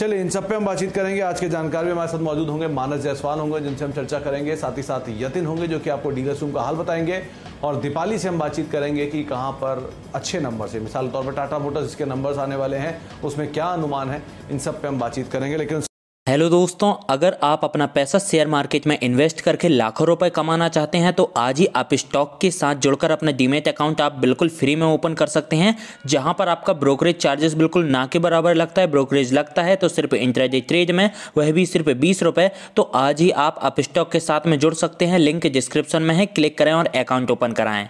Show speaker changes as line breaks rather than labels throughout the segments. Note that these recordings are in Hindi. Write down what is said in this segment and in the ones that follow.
चलिए इन सब पे हम बातचीत करेंगे। आज के जानकार भी हमारे साथ मौजूद होंगे, मानस जायसवाल होंगे जिनसे हम चर्चा करेंगे, साथ ही साथ यतिन होंगे जो कि आपको डीलर्स रूम का हाल बताएंगे, और दीपाली से हम बातचीत करेंगे कि कहां पर अच्छे नंबर से, मिसाल के तौर पर टाटा मोटर्स जिसके नंबर्स आने वाले हैं उसमें क्या अनुमान है, इन सब पे हम बातचीत करेंगे। लेकिन
हेलो दोस्तों, अगर आप अपना पैसा शेयर मार्केट में इन्वेस्ट करके लाखों रुपए कमाना चाहते हैं तो आज ही आप स्टॉक के साथ जुड़कर अपना डीमैट अकाउंट आप बिल्कुल फ्री में ओपन कर सकते हैं, जहां पर आपका ब्रोकरेज चार्जेस बिल्कुल ना के बराबर लगता है। ब्रोकरेज लगता है तो सिर्फ इंट्राडे ट्रेड में, वह भी सिर्फ 20 रुपए। तो आज ही आप स्टॉक के साथ में जुड़ सकते हैं, लिंक डिस्क्रिप्शन में है, क्लिक करें और अकाउंट ओपन कराएं।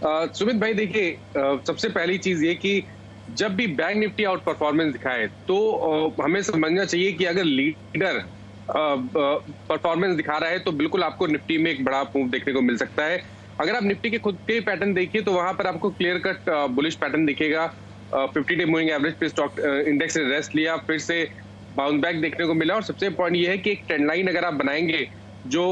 सुमित भाई देखिए, सबसे पहली चीज ये कि जब भी बैंक निफ्टी आउट परफॉर्मेंस दिखाए तो हमें समझना चाहिए कि अगर लीडर परफॉर्मेंस दिखा रहा है तो बिल्कुल आपको निफ्टी में एक बड़ा मूव देखने को मिल सकता है। अगर आप निफ्टी के खुद के पैटर्न देखिए तो वहां पर आपको क्लियर कट बुलिश पैटर्न दिखेगा। 50 डे मूविंग एवरेज पे स्टॉक इंडेक्स ने रेस्ट लिया, फिर से बाउंस बैक देखने को मिला। और सबसे पॉइंट ये है कि एक ट्रेंड लाइन अगर आप बनाएंगे जो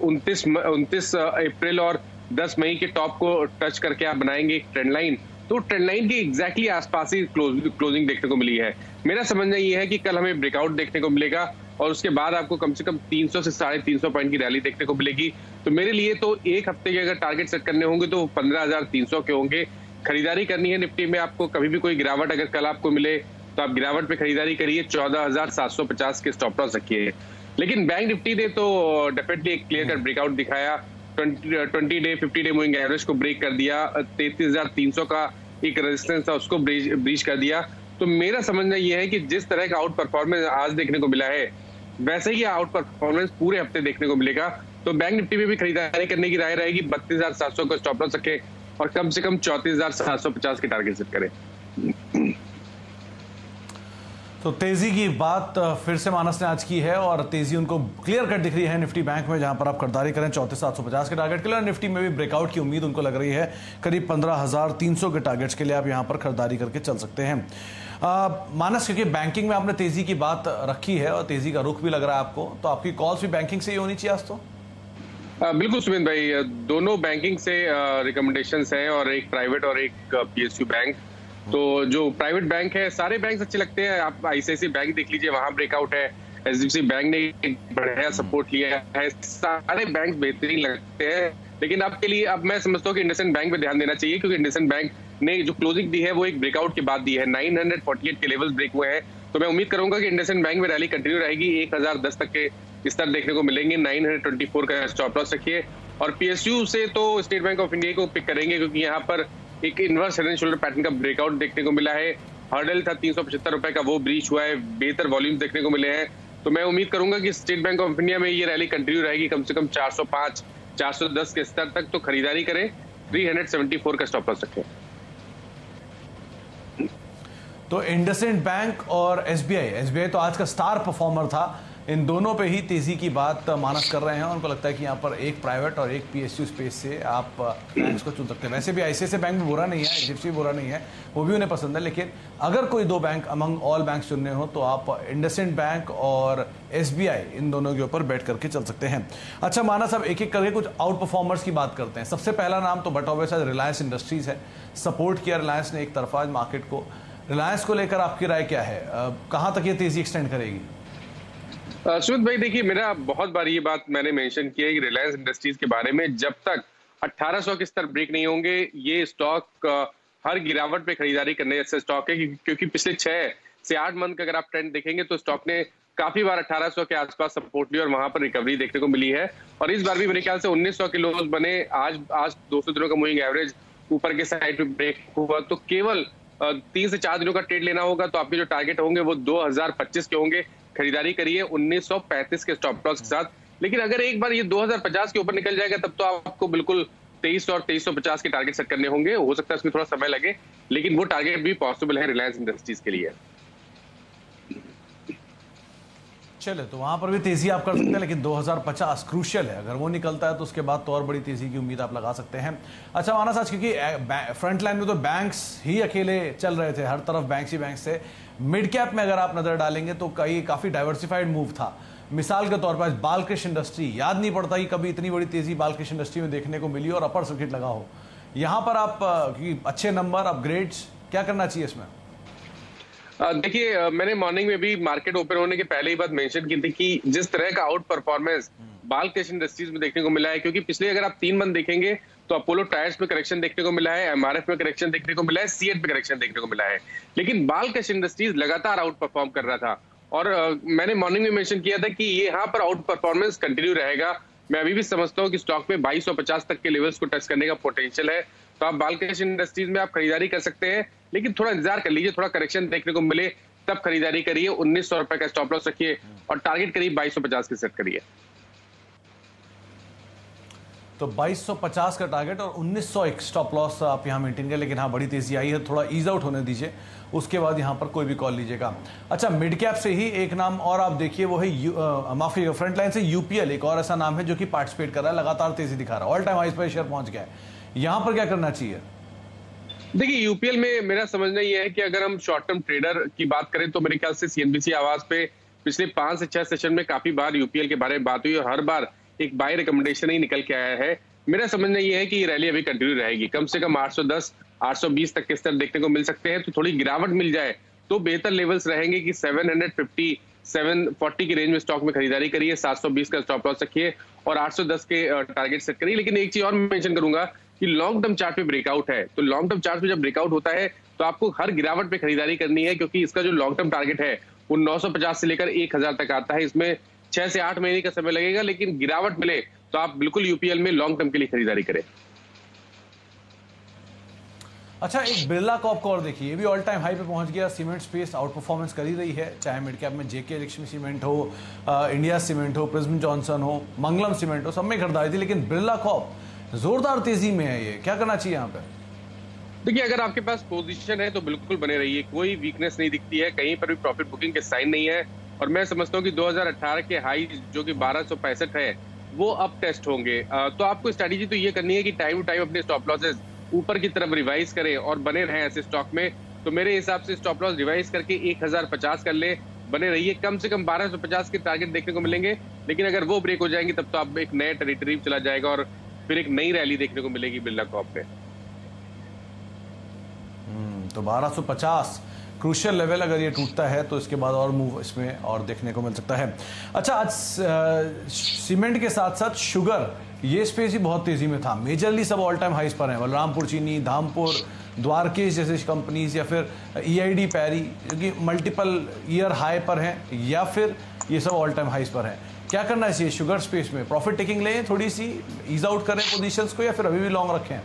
29 अप्रैल और 10 मई के टॉप को टच करके आप बनाएंगे एक ट्रेंड लाइन, तो ट्रेंड लाइन के एग्जैक्टली आसपास ही क्लोजिंग देखने को मिली है। मेरा समझना ये है कि कल हमें ब्रेकआउट देखने को मिलेगा और उसके बाद आपको कम से कम 300 से 350 पॉइंट की रैली देखने को मिलेगी। तो मेरे लिए तो एक हफ्ते के अगर टारगेट सेट करने होंगे तो 15,300 के होंगे। खरीदारी करनी है निफ्टी में, आपको कभी भी कोई गिरावट अगर कल आपको मिले तो आप गिरावट पे खरीदारी करिए। 14,750 के स्टॉप लॉस रखिए। लेकिन बैंक निफ्टी ने तो डेफिनेटली एक क्लियर कट ब्रेकआउट दिखाया। 20 डे 50 डे मूविंग एवरेज को ब्रेक कर दिया। 33,300 का एक रेजिस्टेंस था उसको ब्रीच कर दिया। तो मेरा समझना यह है कि जिस तरह का आउट परफॉर्मेंस आज देखने को मिला है वैसे ही आउट परफॉर्मेंस पूरे हफ्ते देखने को मिलेगा। तो बैंक निफ्टी में भी खरीदारी करने की राय रहेगी। 32,700 का स्टॉप लॉस रखे और कम से कम 34,750 के टारगेट सेट करें।
तो तेजी की बात फिर से मानस ने आज की है और तेजी उनको क्लियर कट दिख रही है निफ्टी बैंक में, जहां पर आप खरीदारी करें 34,750 के टारगेट के लिए। निफ्टी में भी ब्रेकआउट की उम्मीद उनको लग रही है, करीब 15,300 के टारगेट्स के लिए आप यहां पर खरीदारी करके चल सकते हैं। मानस, क्योंकि बैंकिंग में आपने तेजी की बात रखी है और तेजी का रुख भी लग रहा है आपको, तो आपकी कॉल्स भी बैंकिंग से ही होनी चाहिए आज तो?
बिल्कुल सुमित भाई, दोनों बैंकिंग से रिकमेंडेशंस हैं और एक प्राइवेट और एक पीएसयू बैंक। तो जो प्राइवेट बैंक है, सारे बैंक अच्छे लगते हैं। आप आईसीआईसीआई बैंक देख लीजिए, वहां ब्रेकआउट है। एचडीएफसी बैंक ने एक बढ़िया सपोर्ट लिया है। सारे बैंक बेहतरीन लगते हैं। लेकिन आपके लिए अब मैं समझता हूँ कि इंडसइंड बैंक पे ध्यान देना चाहिए, क्योंकि इंडसइंड बैंक ने जो क्लोजिंग दी है वो एक ब्रेकआउट के बाद दी है। 948 के लेवल ब्रेक हुए हैं। तो मैं उम्मीद करूंगा कि इंडसइंड बैंक में रैली कंटिन्यू रहेगी। 1010 तक के स्तर देखने को मिलेंगे। 924 का स्टॉप लॉस रखिए। और पीएसयू से तो स्टेट बैंक ऑफ इंडिया को पिक करेंगे, क्योंकि यहाँ पर एक inverse head and shoulder pattern का ब्रेकआउट देखने को मिला है। हर्डल था 375 रुपए का, वो ब्रीच हुआ है। बेहतर वॉल्यूम देखने को मिले हैं। तो मैं उम्मीद करूंगा कि स्टेट बैंक ऑफ इंडिया में ये रैली कंटिन्यू रहेगी, कम से कम 405 410 के स्तर तक। तो खरीदारी करें, 374 का स्टॉप लॉस रखें।
तो इंडसइंड बैंक और एसबीआई तो आज का स्टार परफॉर्मर था। इन दोनों पे ही तेजी की बात मानस कर रहे हैं। उनको लगता है कि यहाँ पर एक प्राइवेट और एक पीएसयू स्पेस से आप बैंक्स को चुन सकते हैं। वैसे भी आईसीआईसीआई बैंक भी बुरा नहीं है, एचडीएफसी बुरा नहीं है, वो भी उन्हें पसंद है। लेकिन अगर कोई दो बैंक अमंग ऑल बैंक चुनने हो तो आप इंडसइंड बैंक और एसबीआई, इन दोनों के ऊपर बैठ करके चल सकते हैं। अच्छा मानस, अब एक एक करके कुछ आउट परफॉर्मर्स की बात करते हैं। सबसे पहला नाम तो बट ऑब्वियस रिलायंस इंडस्ट्रीज है। सपोर्ट किया रिलायंस ने एक तरफा मार्केट को। रिलायंस को लेकर आपकी राय क्या है, कहां तक ये तेजी एक्सटेंड करेगी?
सुमित भाई देखिए, मेरा बहुत बार ये बात मैंने मेंशन की है कि रिलायंस इंडस्ट्रीज के बारे में, जब तक 1800 के स्तर ब्रेक नहीं होंगे ये स्टॉक हर गिरावट पे खरीदारी करने जैसा स्टॉक है। क्योंकि पिछले 6 से 8 मंथ का अगर आप ट्रेंड देखेंगे तो स्टॉक ने काफी बार 1800 के आसपास सपोर्ट लिया और वहां पर रिकवरी देखने को मिली है। और इस बार भी मेरे ख्याल से 1900 के लोज बने। आज 200 दिनों का मूविंग एवरेज ऊपर के साइड में ब्रेक हुआ। तो केवल 3 से 4 दिनों का ट्रेड लेना होगा। तो आपके जो टारगेट होंगे वो 2025 के होंगे। खरीदारी करिए 1935 के स्टॉप लॉस के साथ। लेकिन अगर एक बार ये 2050 के ऊपर निकल जाएगा तब तो आपको बिल्कुल 2300 और 2350 के टारगेट सेट करने होंगे। हो सकता है इसमें थोड़ा समय लगे, लेकिन वो टारगेट भी पॉसिबल है रिलायंस इंडस्ट्रीज के लिए।
चले, तो वहां पर भी तेजी आप कर सकते हैं, लेकिन 2050 क्रूशियल है। अगर वो निकलता है तो उसके बाद तो और बड़ी तेजी की उम्मीद आप लगा सकते हैं। अच्छा मानस, आज क्योंकि फ्रंट लाइन में तो बैंक्स ही अकेले चल रहे थे, हर तरफ बैंक्स ही बैंक्स थे। मिड कैप में अगर आप नजर डालेंगे तो काफी डाइवर्सिफाइड मूव था। मिसाल के तौर पर बालकृष्ण इंडस्ट्री, याद नहीं पड़ता कि कभी इतनी बड़ी तेजी बालकृष्ण इंडस्ट्री में देखने को मिली और अपर सर्किट लगा हो। यहां पर आप अच्छे नंबर अपग्रेड्स क्या करना चाहिए इसमें?
देखिए, मैंने मॉर्निंग में भी मार्केट ओपन होने के पहले ही बात मेंशन की थी कि जिस तरह का आउट परफॉर्मेंस बाल कैश इंडस्ट्रीज में देखने को मिला है, क्योंकि पिछले अगर आप 3 मंथ देखेंगे तो अपोलो टायर्स में करेक्शन देखने को मिला है, एमआरएफ में करेक्शन देखने को मिला है, सीएट में करेक्शन देखने को मिला है, लेकिन बाल कैश इंडस्ट्रीज लगातार आउट परफॉर्म कर रहा था। और मैंने मॉर्निंग में मेंशन किया था कि ये यहाँ पर आउट परफॉर्मेंस कंटिन्यू रहेगा। मैं अभी भी समझता हूँ कि स्टॉक में 2250 तक के लेवल्स को टच करने का पोटेंशियल है, तो आप बाल कैश इंडस्ट्रीज में आप खरीदारी कर सकते हैं, लेकिन थोड़ा इंतजार कर लीजिए, थोड़ा करेक्शन देखने को मिले तब खरीदारी करिए। 1900 रुपए का स्टॉप लॉस रखिए और टारगेट करीब 2250 के सेट करिए।
तो 2250 का टारगेट और 1900 एक स्टॉप लॉस आप यहां मेंटेन करें, लेकिन हाँ बड़ी तेजी आई है, थोड़ा ईज आउट होने दीजिए, उसके बाद यहां पर कोई भी कॉल लीजिएगा। अच्छा, मिड कैप से ही एक नाम और आप देखिए, वो है माफी फ्रंट लाइन से यूपीएल, एक और ऐसा नाम है जो कि पार्टिसिपेट कर रहा है, लगातार तेजी दिखा रहा है, ऑल टाइम हाई पर शेयर पहुंच गया है। यहां पर क्या करना चाहिए?
देखिए, यूपीएल में मेरा समझना यह है कि अगर हम शॉर्ट टर्म ट्रेडर की बात करें तो मेरे ख्याल से सीएनबीसी आवाज पे पिछले 5 से 6 सेशन में काफी बार यूपीएल के बारे में बात हुई और हर बार एक बाय रिकमेंडेशन ही निकल के आया है। मेरा समझना यह है कि ये रैली अभी कंटिन्यू रहेगी, कम से कम 810 820 तक के स्तर देखने को मिल सकते हैं। तो थोड़ी गिरावट मिल जाए तो बेहतर लेवल्स रहेंगे कि 750 740 की रेंज में स्टॉक में खरीदारी करिए, 720 का स्टॉप लॉस रखिए और 810 के टारगेट सेट करिए। लेकिन एक चीज और मेंशन करूंगा कि लॉन्ग टर्म चार्ट पे ब्रेकआउट है, तो लॉन्ग टर्म चार्ट पे जब ब्रेकआउट होता है तो आपको हर गिरावट पे खरीदारी करनी है, क्योंकि इसका जो लॉन्ग टर्म टारगेट है वो 950 से लेकर 1000 तक आता है। इसमें 6 से 8 महीने का समय लगेगा, लेकिन गिरावट मिले तो आप बिल्कुल यूपीएल में लॉन्ग टर्म के लिए खरीदारी करें।
अच्छा, एक बिरला कॉर्प को और देखिए, ये भी ऑल टाइम हाई पे पहुंच गया। सीमेंट स्पेस आउट परफॉर्मेंस कर ही रही है, चाहे मिड कैप में जेके लक्ष्मी सीमेंट हो, इंडिया सीमेंट हो, प्रिज्म जॉनसन हो, मंगलम सीमेंट हो, सब में खरीदारी थी, लेकिन बिरला कॉर्प जोरदार तेजी में है। ये क्या करना चाहिए यहाँ पे?
देखिए, अगर आपके पास पोजीशन है तो बिल्कुल बने रहिए, कोई वीकनेस नहीं दिखती है, कहीं पर भी प्रॉफिट बुकिंग के साइन नहीं है। और मैं समझता हूँ कि 2018 के हाई जो कि 1265 है वो अब टेस्ट होंगे। तो आपको स्ट्रैटेजी तो ये करनी है कि टाइम टू टाइम अपने स्टॉप लॉसेस ऊपर की तरफ रिवाइज करें और बने रहें ऐसे स्टॉक में। तो मेरे हिसाब से स्टॉप लॉस रिवाइज करके 1050 कर ले, बने रहिए, कम से कम 1250 के टारगेट देखने को मिलेंगे। लेकिन अगर वो ब्रेक हो जाएंगे तब तो आप एक नए टेरिटरी में चला जाएगा और फिर एक नई रैली देखने को मिलेगी बिरला कॉर्प पे।
तो 1250 क्रूशियल लेवल, अगर ये टूटता है तो इसके बाद और मूव इसमें और देखने को मिल सकता है। अच्छा, आज सीमेंट के साथ साथ शुगर, ये स्पेस ही बहुत तेजी में था, मेजरली सब ऑल टाइम हाइस पर हैं। बलरामपुर चीनी, धामपुर, द्वारकेश जैसे कंपनीज, या फिर ईआईडी पैरी जो कि मल्टीपल ईयर हाई पर हैं, या फिर ये सब ऑल टाइम हाइस पर हैं। क्या करना चाहिए शुगर स्पेस में? प्रॉफिट टेकिंग लें, थोड़ी सी ईज आउट करें पोजीशंस को, या फिर अभी भी लॉन्ग रखें?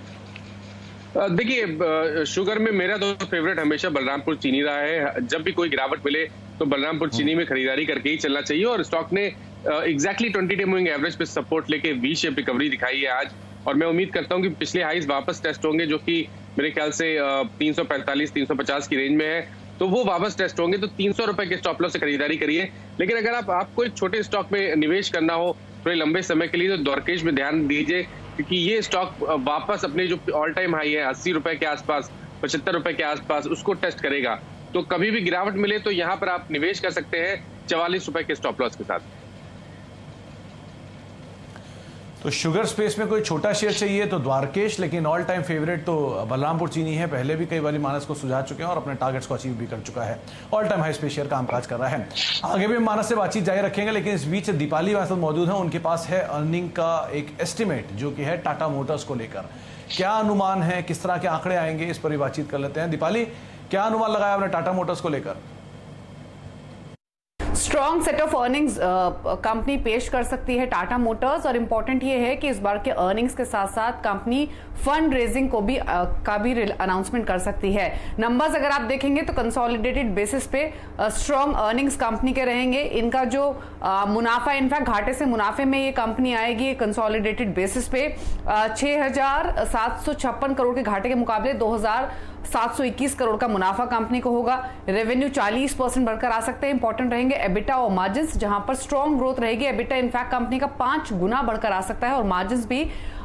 देखिए, शुगर में मेरा तो फेवरेट हमेशा बलरामपुर चीनी रहा है। जब भी कोई गिरावट मिले तो बलरामपुर चीनी में खरीदारी करके ही चलना चाहिए। और स्टॉक ने एग्जैक्टली 20 डे मूविंग एवरेज पे सपोर्ट लेके वी शेप रिकवरी दिखाई है आज, और मैं उम्मीद करता हूं कि पिछले हाईज वापस टेस्ट होंगे, जो कि मेरे ख्याल से 345-350 की रेंज में है। तो वो वापस टेस्ट होंगे, तो 300 रुपए के स्टॉप लॉस से खरीदारी करिए। लेकिन अगर आपको एक छोटे स्टॉक में निवेश करना हो थोड़े लंबे समय के लिए, तो द्वारकेश में ध्यान दीजिए, क्योंकि ये स्टॉक वापस अपने जो ऑल टाइम हाई है 80 रुपए के आसपास, 75 रुपए के आसपास, उसको टेस्ट करेगा। तो कभी भी गिरावट मिले तो यहाँ पर आप निवेश कर सकते हैं 44 रुपए के स्टॉप लॉस के साथ।
तो शुगर स्पेस में कोई छोटा शेयर चाहिए तो द्वारकेश, लेकिन ऑल टाइम फेवरेट तो बलरामपुर चीनी है। पहले भी कई बार मानस को सुझा चुके हैं और अपने टारगेट्स को अचीव भी कर चुका है। All time high space share कामकाज कर रहा है। आगे भी मानस से बातचीत जारी रखेंगे, लेकिन इस बीच दीपाली हमारे साथ मौजूद है। उनके पास है अर्निंग का एक एस्टिमेट जो कि है टाटा मोटर्स को लेकर। क्या अनुमान है, किस तरह के आंकड़े आएंगे, इस पर भी बातचीत कर लेते हैं। दीपाली, क्या अनुमान लगाया आपने टाटा मोटर्स को लेकर?
Strong set of earnings company पेश कर सकती है टाटा मोटर्स, और इंपॉर्टेंट ये है कि इस बार के अर्निंग्स के साथ साथ कंपनी फंड रेजिंग को भी अनाउंसमेंट कर सकती है। नंबर्स अगर आप देखेंगे तो कंसोलिडेटेड बेसिस पे स्ट्रॉन्ग अर्निंग्स कंपनी के रहेंगे। इनका जो मुनाफा, इनफैक्ट घाटे से मुनाफे में ये कंपनी आएगी कंसोलिडेटेड बेसिस पे 6,756 करोड़ के घाटे के मुकाबले 2,721 करोड़ का मुनाफा कंपनी को होगा। रेवेन्यू 40% बढ़कर आ सकते हैं। इंपॉर्टेंट रहेंगे एबिटा और मार्जिन्स, जहां पर स्ट्रॉन्ग ग्रोथ रहेगी। एबिटा इनफैक्ट कंपनी का 5 गुना बढ़कर आ सकता है और मार्जिन्स भी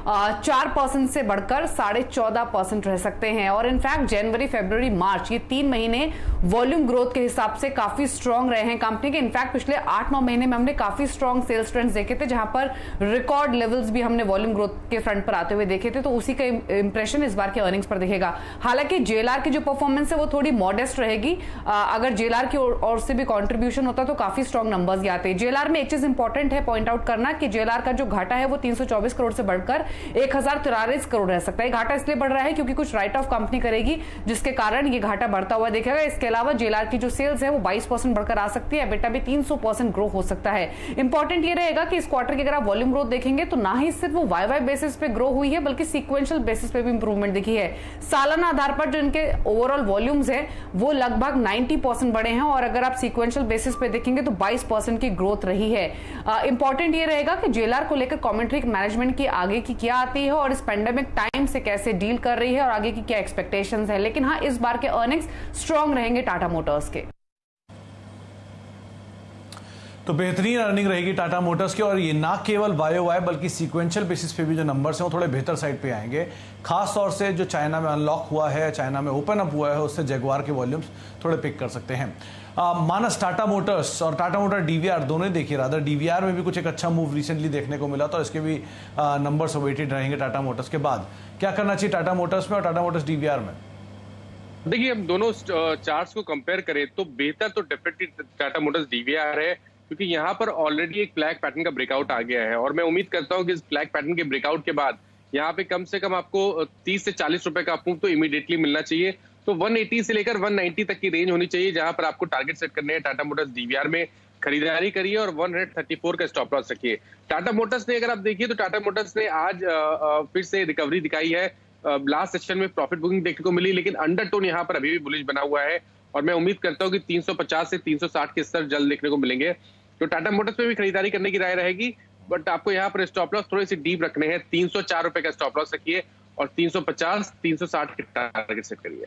4% से बढ़कर 14.5% रह सकते हैं। और इनफैक्ट जनवरी, फरवरी, मार्च ये 3 महीने वॉल्यूम ग्रोथ के हिसाब से काफी स्ट्रांग रहे हैं कंपनी के। इनफैक्ट पिछले 8-9 महीने में हमने काफी स्ट्रांग सेल्स ट्रेंड्स देखे थे, जहां पर रिकॉर्ड लेवल्स भी हमने वॉल्यूम ग्रोथ के फ्रंट पर आते हुए देखे थे। तो उसी का इंप्रेशन इस बार के अर्निंग्स पर दिखेगा। हालांकि जेएलआर की जो परफॉर्मेंस है वो थोड़ी मॉडेस्ट रहेगी। अगर जेएलआर की ओर से भी कंट्रीब्यूशन होता तो काफी स्ट्रांग नंबर्स आते हैं। जेएलआर में एक चीज इंपॉर्टेंट है पॉइंट आउट करना कि जेएलआर का जो घाटा है वो 324 करोड़ से बढ़कर 1043 करोड़ रह सकता है। घाटा इसलिए बढ़ रहा है क्योंकि कुछ राइट ऑफ कंपनी करेगी, जिसके कारण ये घाटा बढ़ता हुआ दिखेगा। इसके अलावा जेएलआर की जो सेल्स है वो 22% बढ़कर आ सकती है। एबिटा भी 300% ग्रो हो सकता है। इंपॉर्टेंट ये रहेगा कि इस क्वार्टर की अगर आप वॉल्यूम ग्रोथ देखेंगे तो ना ही सिर्फ वो वाई बेसिस पे ग्रो हुई है, बल्कि सीक्वेंशियल बेसिस पे भी इंप्रूवमेंट दिखी है। सालाना आधार पर जो इनके ओवरऑल वॉल्यूम्स है वो लगभग 90% बढ़े हैं, और अगर आप सीक्वेंशियल बेसिस पे देखेंगे तो 22% की ग्रोथ रही है। इंपॉर्टेंट ये रहेगा कि जेएलआर को लेकर कमेंट्री मैनेजमेंट की आगे की क्या आती है और इस पेंडेमिक टाइम से कैसे डील कर रही है और आगे की क्या एक्सपेक्टेशंस है। लेकिन हाँ, इस बार के अर्निंग्स स्ट्रांग रहेंगे टाटा मोटर्स के।
तो बेहतरीन अर्निंग रहेगी टाटा मोटर्स की, और ये ना केवल वाई बल्कि सीक्वेंशियल बेसिस पे भी जो नंबर्स हैं वो थोड़े बेहतर साइड पे आएंगे। खास तौर से जो चाइना में अनलॉक हुआ है, चाइना में ओपन अप हुआ है, उससे जगुआर के वॉल्यूम्स थोड़े पिक कर सकते हैं। मानस, टाटा मोटर्स और टाटा मोटर डीवीआर दोनों ही देखिए। रादर डीवीआर में भी कुछ एक अच्छा मूव रिसेंटली देखने को मिला, तो इसके भी नंबर्स अवेटेड रहेंगे टाटा मोटर्स के बाद। क्या करना चाहिए टाटा मोटर्स में और टाटा मोटर्स डीवीआर में?
देखिए, हम दोनों चार्ट्स को कंपेयर करें तो बेहतर तो डेफिनेटली टाटा मोटर्स डीवीआर है, क्योंकि यहाँ पर ऑलरेडी एक फ्लैग पैटर्न का ब्रेकआउट आ गया है। और मैं उम्मीद करता हूँ कि इस फ्लैग पैटर्न के ब्रेकआउट के बाद यहाँ पे कम से कम आपको 30 से 40 रुपए का मूव तो इमीडिएटली मिलना चाहिए। तो 180 से लेकर 190 तक की रेंज होनी चाहिए, जहां पर आपको टारगेट सेट करने हैं। टाटा मोटर्स डीवीआर में खरीदारी करिए और 134 का स्टॉप लॉस रखिए। टाटा मोटर्स ने अगर आप देखिए तो टाटा मोटर्स ने आज फिर से रिकवरी दिखाई है। लास्ट सेशन में प्रॉफिट बुकिंग देखने को मिली, लेकिन अंडरटोन यहाँ पर अभी भी बुलिश बना हुआ है। और मैं उम्मीद करता हूँ कि 350 से 360 के स्तर जल्द देखने को मिलेंगे। तो टाटा मोटर्स में भी खरीदारी करने की राय रहेगी, बट आपको यहाँ पर स्टॉप लॉस थोड़े से डीप रखने हैं। 304 रुपए का स्टॉप लॉस रखिए और 350, 360 के टारगेट सेट करिए।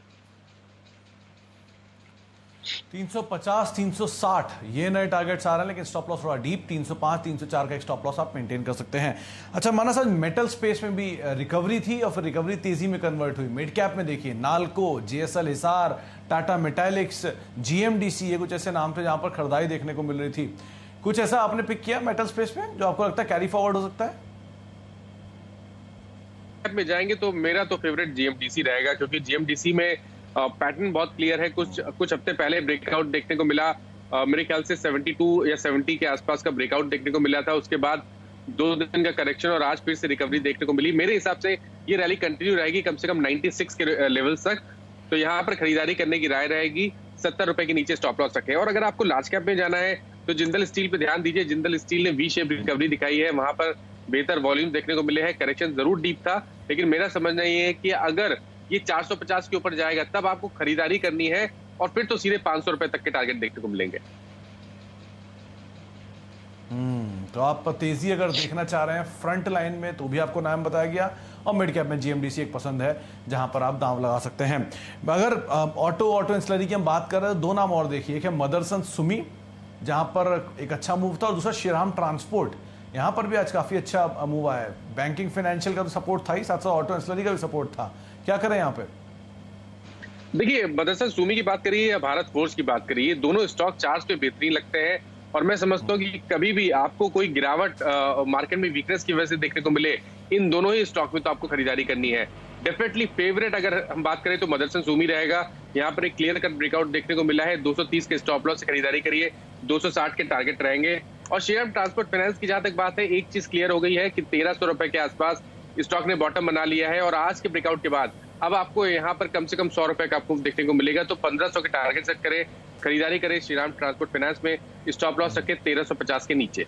350, 360 ये नए टारगेट्स आ रहे हैं, लेकिन स्टॉप लॉस थोड़ा डीप 305, 304 का एक स्टॉप लॉस आप मेंटेन कर सकते हैं। अच्छा माना सर, मेटल स्पेस में भी रिकवरी थी और फिर रिकवरी तेजी में कन्वर्ट हुई। मिड कैप में देखिए नाल्को, जेएसएल हिसार, टाटा मेटालिक्स, जीएमडीसी, ये कुछ ऐसे नाम थे जहां पर खरीदारी देखने को मिल रही थी। कुछ ऐसा आपने पिक किया मेटल स्पेस में जो आपको लगता है कैरी फॉरवर्ड हो सकता है?
में जाएंगे तो मेरा तो फेवरेट जीएमडीसी रहेगा, क्योंकि जीएमडीसी में पैटर्न बहुत क्लियर है। कुछ हफ्ते पहले ब्रेकआउट देखने को मिला, मेरे ख्याल से 72 या 70 के आसपास का ब्रेकआउट देखने को मिला था। उसके बाद 2 दिन का करेक्शन और आज फिर से रिकवरी देखने को मिली। मेरे हिसाब से ये रैली कंटिन्यू रहेगी कम से कम 96 के लेवल्स तक। तो यहाँ पर खरीदारी करने की राय रहेगी। 70 रुपए के नीचे स्टॉप लॉस रखें। और अगर आपको लार्ज कैप में जाना है तो जिंदल स्टील पे ध्यान दीजिए। जिंदल स्टील ने वी शेप रिकवरी दिखाई है, वहां पर बेहतर वॉल्यूम देखने को मिले हैं। करेक्शन जरूर डीप था, लेकिन मेरा समझना ये है कि अगर ये 450 के ऊपर जाएगा तब आपको खरीदारी करनी है, और फिर तो सीधे 500 रुपए तक के टारगेट देखने को मिलेंगे।
तो आप तेजी अगर देखना चाह रहे हैं फ्रंट लाइन में तो भी आपको नाम बताया गया, और मिड कैप में जीएमडीसी एक पसंद है जहां पर आप दांव लगा सकते हैं। अगर ऑटो इंसलरी की हम बात कर रहे हैं, 2 नाम और देखिए। एक है मदरसन सुमी, जहां पर एक अच्छा मूव था, और दूसरा श्रीराम ट्रांसपोर्ट। यहां पर भी आज काफी अच्छा मूव आया है। बैंकिंग फाइनेंशियल का तो सपोर्ट था ही, साथ साथ ऑटो इंसलरी का भी सपोर्ट था। क्या करें यहाँ पे?
देखिए, मदरसन सुमी की बात करिए या भारत फोर्स की बात करिए, दोनों स्टॉक चार्ट्स पे बेहतरीन लगते हैं। और मैं समझता हूँ कि कभी भी आपको कोई गिरावट मार्केट में वीकनेस की वजह से देखने को मिले, इन दोनों ही स्टॉक में तो आपको खरीदारी करनी है। डेफिनेटली फेवरेट अगर हम बात करें तो मदरसन सुमी रहेगा। यहाँ पर एक क्लियर कट ब्रेकआउट देखने को मिला है। 230 के स्टॉप लॉस से खरीदारी करिए, 260 के टारगेट रहेंगे। और श्रीराम ट्रांसपोर्ट फाइनेंस की जहां तक बात है, एक चीज क्लियर हो गई है कि 1300 रुपए के आसपास स्टॉक ने बॉटम बना लिया है। और आज के ब्रेकआउट के बाद अब आपको यहाँ पर कम से कम 100 रुपए का मूव देखने को मिलेगा। तो 1500 के टारगेट सेट करें, खरीदारी करें श्रीराम ट्रांसपोर्ट फाइनेंस में। स्टॉप लॉस रखें 1350 के नीचे।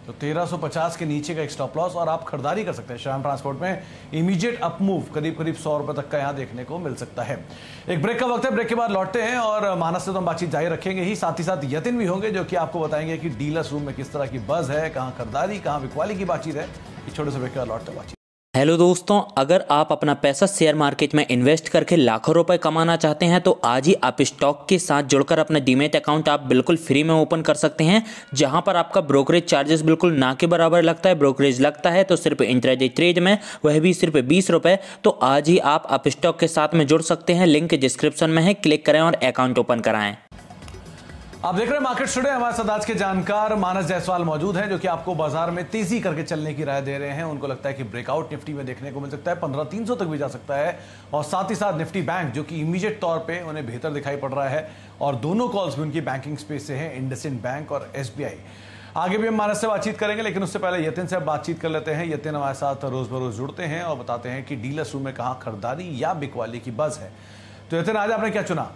तो 1350 के नीचे का एक स्टॉप लॉस, और आप खरीदारी कर सकते हैं श्रीराम ट्रांसपोर्ट में। इमीडिएट अप मूव करीब 100 रुपए तक का यहां देखने को मिल सकता है। एक ब्रेक का वक्त है, ब्रेक के बाद लौटते हैं और मानस से तो हम बातचीत जारी रखेंगे ही, साथ ही साथ यतिन भी होंगे जो कि आपको बताएंगे कि डीलर्स रूम में किस तरह की बज है, कहां खरीदारी, कहां बिकवाली की बातचीत है। एक छोटे से ब्रेक के बाद लौटते हैं बातचीत।
हेलो दोस्तों, अगर आप अपना पैसा शेयर मार्केट में इन्वेस्ट करके लाखों रुपए कमाना चाहते हैं तो आज ही आप स्टॉक के साथ जुड़कर अपना डीमैट अकाउंट आप बिल्कुल फ्री में ओपन कर सकते हैं, जहां पर आपका ब्रोकरेज चार्जेस बिल्कुल ना के बराबर लगता है। ब्रोकरेज लगता है तो सिर्फ इंट्राडे ट्रेड में, वह भी सिर्फ 20 रुपए। तो आज ही आप स्टॉक के साथ में जुड़ सकते हैं, लिंक डिस्क्रिप्शन में है, क्लिक करें और अकाउंट ओपन कराएं।
आप देख रहे हैं मार्केट टुडे। हमारे साथ आज के जानकार मानस जायसवाल मौजूद हैं, जो कि आपको बाजार में तेजी करके चलने की राय दे रहे हैं। उनको लगता है कि ब्रेकआउट निफ्टी में देखने को मिल सकता है, 15,300 तक भी जा सकता है, और साथ ही साथ निफ्टी बैंक जो कि इमीडिएट तौर पे उन्हें बेहतर दिखाई पड़ रहा है। और दोनों कॉल्स भी उनकी बैंकिंग स्पेस से हैं, इंडसइंड बैंक और SBI। आगे भी हम मानस से बातचीत करेंगे, लेकिन उससे पहले यतिन से बातचीत कर लेते हैं। यतिन हमारे साथ रोज बरोज जुड़ते हैं और बताते हैं कि डीलर्स रूम में कहाँ खरीदारी या बिकवाली की बज है। तो यतिन, आज आपने क्या चुना?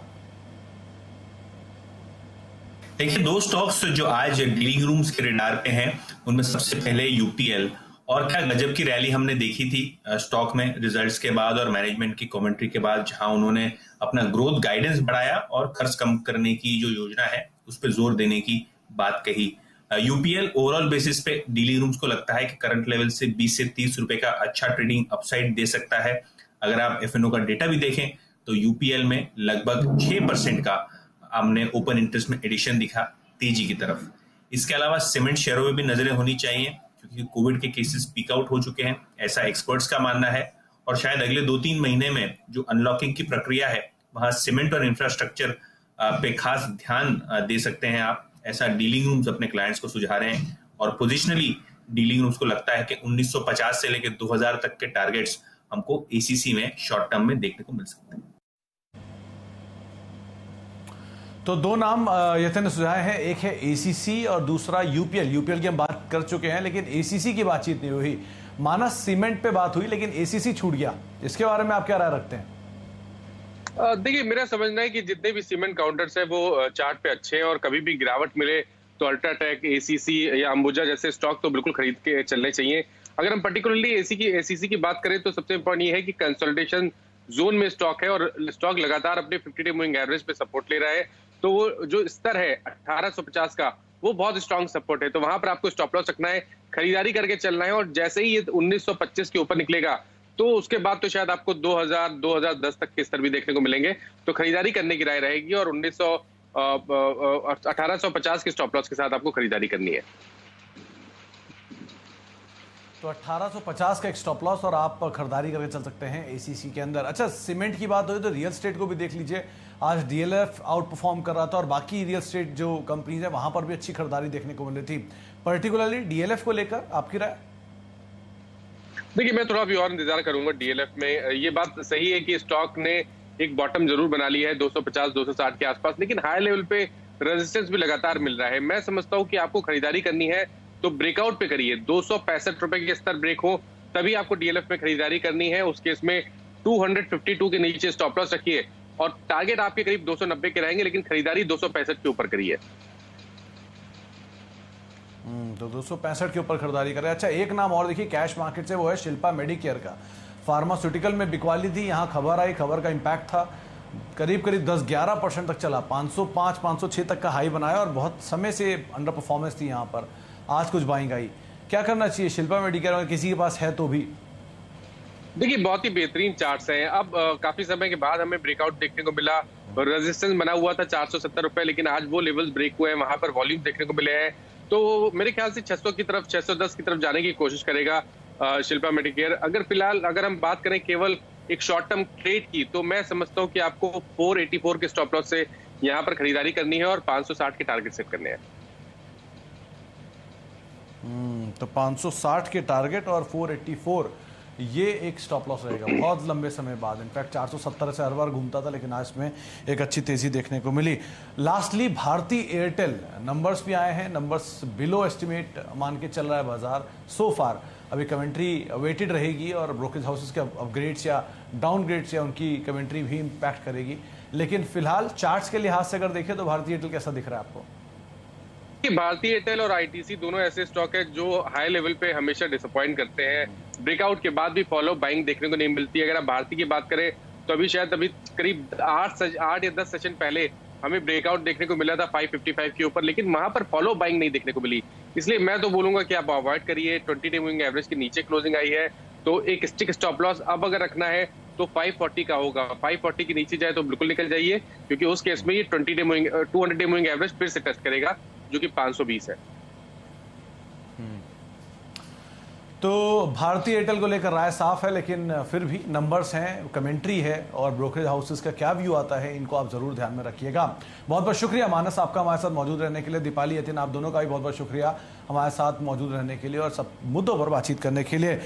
देखिए, दो स्टॉक्स जो आज डीलिंग रूम्स के रडार पे हैं, उनमें सबसे पहले UPL। और क्या गजब की रैली हमने देखी थी स्टॉक में रिजल्ट्स के बाद और मैनेजमेंट की कमेंट्री के बाद, जहां उन्होंने अपना ग्रोथ गाइडेंस बढ़ाया और खर्च कम करने की जो योजना है उस पर जोर देने की बात कही। UPL ओवरऑल बेसिस पे डीलिंग रूम्स को लगता है कि करंट लेवल से 20 से 30 रुपए का अच्छा ट्रेडिंग अपसाइड दे सकता है। अगर आप FNO का डेटा भी देखें तो UPL में लगभग 6% का हमने ओपन इंटरेस्ट में एडिशन दिखा तेजी की तरफ। इसके अलावा सीमेंट शेयरों में भी नजरें होनी चाहिए, क्योंकि कोविड के केसेस पीक आउट हो चुके हैं, ऐसा एक्सपर्ट्स का मानना है। और शायद अगले 2-3 महीने में जो अनलॉकिंग की प्रक्रिया है, वहां सीमेंट और इंफ्रास्ट्रक्चर पे खास ध्यान दे सकते हैं आप, ऐसा डीलिंग रूम्स अपने क्लाइंट्स को सुझा रहे हैं। और पोजिशनली डीलिंग रूम्स को लगता है कि 1950 से लेकर 2000 तक के टारगेट्स हमको ACC में शॉर्ट टर्म में देखने को मिल सकते हैं।
तो दो नाम यतिन ने सुझाए हैं, एक है ACC और दूसरा UPL की हम बात कर चुके हैं, लेकिन ACC की बातचीत नहीं हुई। मानस, सीमेंट पे बात हुई लेकिन ACC छूट गया, इसके बारे में आप क्या राय रखते हैं?
देखिए, मेरा समझना है कि जितने भी सीमेंट काउंटर्स है वो चार्ट पे अच्छे हैं, और कभी भी गिरावट मिले तो अल्ट्राटेक, ACC या अंबुजा जैसे स्टॉक तो बिल्कुल खरीद के चलने चाहिए। अगर हम पर्टिकुलरली ACC की बात करें तो सबसे इंपॉर्टेंट ये है कि कंसोलिडेशन जोन में स्टॉक है और स्टॉक लगातार अपने 50 डे मूविंग एवरेज पे सपोर्ट ले रहा है। तो वो जो स्तर है 1850 का, वो बहुत स्ट्रांग सपोर्ट है, तो वहां पर आपको स्टॉप लॉस रखना है, खरीदारी करके चलना है। और जैसे ही ये 1925 के ऊपर निकलेगा तो उसके बाद तो शायद आपको 2010 तक के स्तर भी देखने को मिलेंगे, तो खरीदारी करने की राय रहेगी। और 1850 के स्टॉप लॉस के साथ आपको खरीदारी करनी है।
तो 1850 का एक स्टॉप लॉस और आप खरीदारी करके चल सकते हैं ACC के अंदर। अच्छा, सीमेंट की बात हो तो रियल एस्टेट को भी देख लीजिए, आज DLF आउट परफॉर्म कर रहा था और बाकी रियल एस्टेट जो कंपनीज है वहां पर भी अच्छी खरीदारी देखने को मिल रही थी। पर्टिकुलरली DLF को लेकर आपकी राय?
देखिए, मैं थोड़ा भी और इंतजार करूंगा DLF में। ये बात सही है कि स्टॉक ने एक बॉटम जरूर बना लिया है 250-260 के आसपास, लेकिन हाई लेवल पे रेजिस्टेंस भी लगातार मिल रहा है। मैं समझता हूँ कि आपको खरीदारी करनी है तो ब्रेकआउट पे करिए, 265 रुपए के स्तर ब्रेक हो तभी आपको DLF में खरीदारी करनी है। उस केस में 252 के नीचे स्टॉप लॉस रखिए और टारगेट आपके करीब 290 के रहेंगे, लेकिन खरीदारी 265 के ऊपर करिए।
तो 265 के ऊपर खरीदारी करें। अच्छा, एक नाम और देखिए कैश मार्केट से, वो है शिल्पा मेडिकेयर का। फार्मास्यूटिकल में बिकवाली थी, यहाँ खबर आई, खबर का इम्पैक्ट था, करीब 10-11% तक चला, 505-506 तक का हाई बनाया और बहुत समय से अंडर परफॉर्मेंस थी यहाँ पर। आज कुछ बाइंग आई, क्या करना चाहिए शिल्पा मेडिकेयर में, किसी के पास है तो भी?
देखिए, बहुत ही बेहतरीन चार्ट्स हैं। अब काफी समय के बाद हमें ब्रेकआउट देखने को मिला, रेजिस्टेंस बना हुआ था 470 रुपए, लेकिन आज वो लेवल्स ब्रेक हुए हैं, वहां पर वॉल्यूम देखने को मिले हैं। तो मेरे ख्याल से 600 की तरफ, 610 की तरफ जाने की कोशिश करेगा शिल्पा मेडिकेयर। अगर हम बात करें केवल एक शॉर्ट टर्म ट्रेड की, तो मैं समझता हूँ कि आपको 484 के स्टॉप लॉस से यहाँ पर खरीदारी करनी है और 560 के टारगेट सेट करने हैं।
तो 560 के टारगेट और 484 ये एक स्टॉप लॉस रहेगा बहुत लंबे समय बाद। इनफैक्ट 470 से हर बार घूमता था, लेकिन आज में एक अच्छी तेजी देखने को मिली। लास्टली भारती एयरटेल, नंबर्स भी आए हैं, नंबर्स बिलो एस्टिमेट मान के चल रहा है बाजार सो फार। अभी कमेंट्री वेटेड रहेगी और ब्रोकरेज हाउसेस के अपग्रेड्स या डाउनग्रेड्स या उनकी कमेंट्री भी इम्पैक्ट करेगी, लेकिन फिलहाल चार्ट्स के लिहाज से अगर देखें तो भारती एयरटेल कैसा दिख रहा है आपको?
भारतीय एयरटेल और ITC दोनों ऐसे स्टॉक है जो हाई लेवल पे हमेशा डिसअपॉइंट करते हैं, ब्रेकआउट के बाद भी फॉलो बाइंग देखने को नहीं मिलती है। अगर आप भारतीय की बात करें तो अभी करीब 8 या 10 सेशन पहले हमें ब्रेकआउट देखने को मिला था 555 के ऊपर, लेकिन वहां पर फॉलो बाइंग नहीं देखने को मिली। इसलिए मैं तो बोलूंगा कि आप अवॉइड करिए। 20 डे मूविंग एवरेज के नीचे क्लोजिंग आई है, तो एक स्टिक स्टॉप लॉस अब अगर रखना है तो 540 का होगा। 540 के नीचे जाए तो बिल्कुल निकल जाइए, क्योंकि उस केस में ये 200 डे मूविंग एवरेज फिर से टच करेगा, जो कि 520 है।
तो भारतीय एयरटेल को लेकर राय साफ है, लेकिन फिर भी नंबर्स हैं, कमेंट्री है और ब्रोकरेज हाउसेस का क्या व्यू आता है, इनको आप जरूर ध्यान में रखिएगा। बहुत बहुत शुक्रिया मानस आपका हमारे साथ मौजूद रहने के लिए। दीपाली, यतिन, आप दोनों का भी बहुत बहुत शुक्रिया हमारे साथ मौजूद रहने के लिए और सब मुद्दों पर बातचीत करने के लिए।